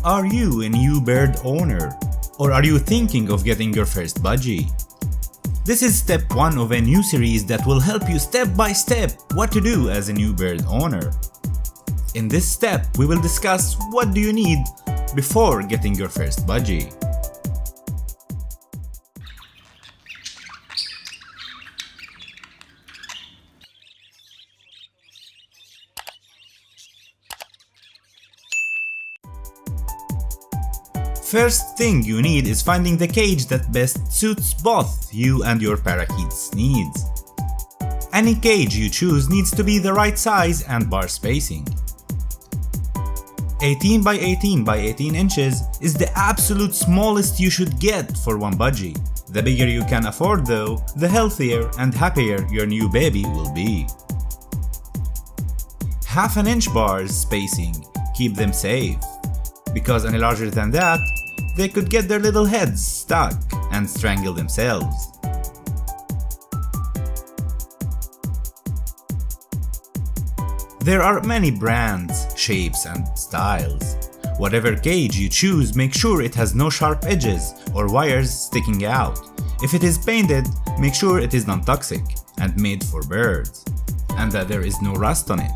Are you a new bird owner? Or are you thinking of getting your first budgie? This is step 1 of a new series that will help you step by step what to do as a new bird owner. In this step, we will discuss what do you need before getting your first budgie. First thing you need is finding the cage that best suits both you and your parakeet's needs. Any cage you choose needs to be the right size and bar spacing. 18 by 18 by 18 inches is the absolute smallest you should get for one budgie. The bigger you can afford though, the healthier and happier your new baby will be. Half an inch bars spacing keep them safe, because any larger than that, they could get their little heads stuck and strangle themselves. There are many brands, shapes and styles. Whatever cage you choose, make sure it has no sharp edges or wires sticking out. If it is painted, make sure it is non-toxic and made for birds, and that there is no rust on it.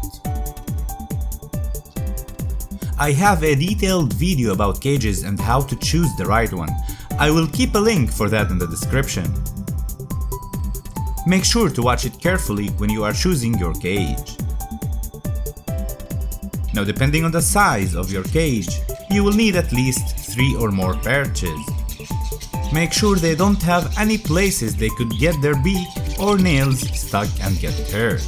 I have a detailed video about cages and how to choose the right one. I will keep a link for that in the description. Make sure to watch it carefully when you are choosing your cage. Now, depending on the size of your cage, you will need at least 3 or more perches. Make sure they don't have any places they could get their beak or nails stuck and get hurt.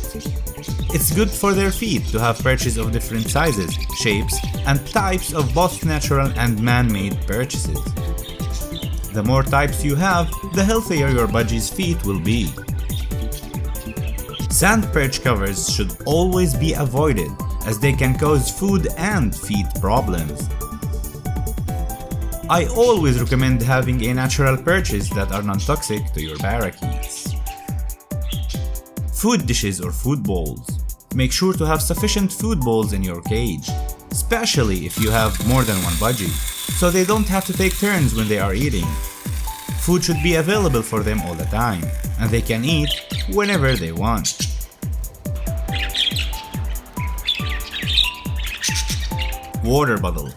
It's good for their feet to have perches of different sizes, shapes, and types of both natural and man-made perches. The more types you have, the healthier your budgie's feet will be. Sand perch covers should always be avoided, as they can cause food and feet problems. I always recommend having a natural perches that are non-toxic to your parakeets. Food dishes or food bowls. Make sure to have sufficient food bowls in your cage, especially if you have more than one budgie, so they don't have to take turns when they are eating. Food should be available for them all the time, and they can eat whenever they want. Water bottle.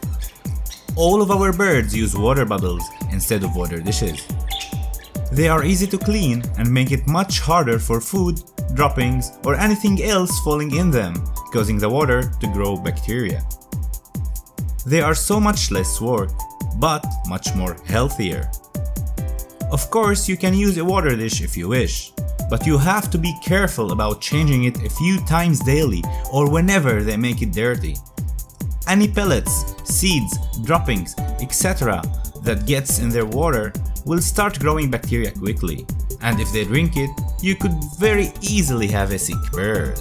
All of our birds use water bottles instead of water dishes. They are easy to clean and make it much harder for food, droppings, or anything else falling in them, causing the water to grow bacteria. They are so much less work, but much more healthier. Of course, you can use a water dish if you wish, but you have to be careful about changing it a few times daily or whenever they make it dirty. Any pellets, seeds, droppings, etc. that gets in their water will start growing bacteria quickly, and if they drink it, you could very easily have a sick bird.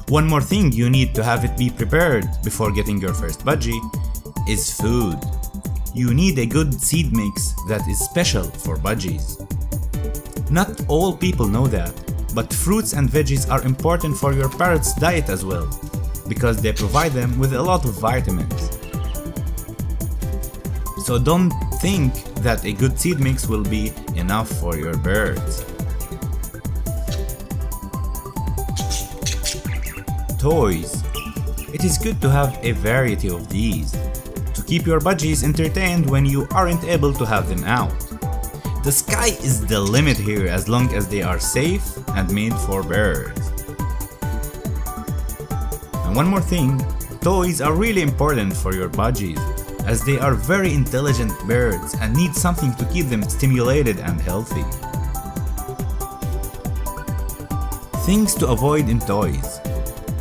One more thing you need to have it be prepared before getting your first budgie is food. You need a good seed mix that is special for budgies. Not all people know that, but fruits and veggies are important for your parrot's diet as well, because they provide them with a lot of vitamins. So don't think that a good seed mix will be enough for your birds. Toys. It is good to have a variety of these, to keep your budgies entertained when you aren't able to have them out. The sky is the limit here as long as they are safe and made for birds. And one more thing, toys are really important for your budgies, as they are very intelligent birds and need something to keep them stimulated and healthy. Things to avoid in toys.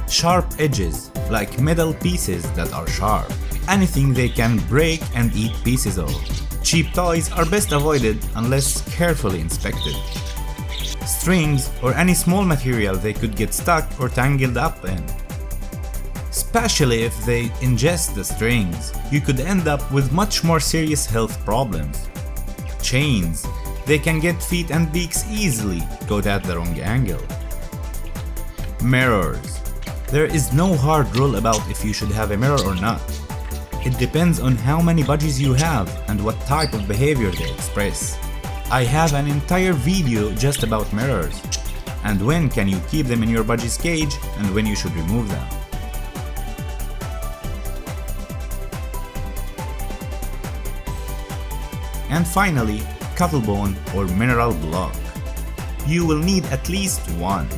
Sharp edges, like metal pieces that are sharp. Anything they can break and eat pieces of. Cheap toys are best avoided unless carefully inspected. Strings or any small material they could get stuck or tangled up in. Especially if they ingest the strings, you could end up with much more serious health problems. Chains. they can get feet and beaks easily caught at the wrong angle. Mirrors. There is no hard rule about if you should have a mirror or not. It depends on how many budgies you have and what type of behavior they express. I have an entire video just about mirrors, and when can you keep them in your budgie's cage and when you should remove them. And finally, cuttlebone or mineral block. You will need at least one.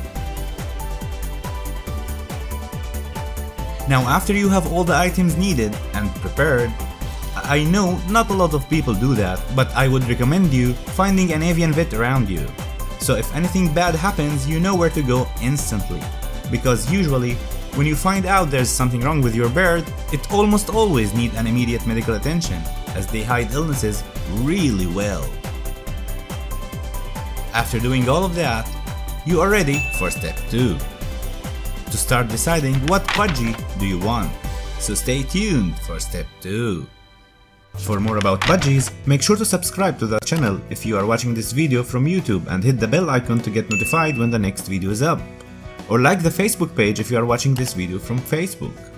Now after you have all the items needed and prepared, I know not a lot of people do that, but I would recommend you finding an avian vet around you. So if anything bad happens, you know where to go instantly. Because usually, when you find out there's something wrong with your bird, it almost always needs an immediate medical attention, as they hide illnesses really well. After doing all of that, you are ready for step 2. To start deciding what budgie do you want. So stay tuned for step 2. For more about budgies, make sure to subscribe to the channel if you are watching this video from YouTube and hit the bell icon to get notified when the next video is up. Or like the Facebook page if you are watching this video from Facebook.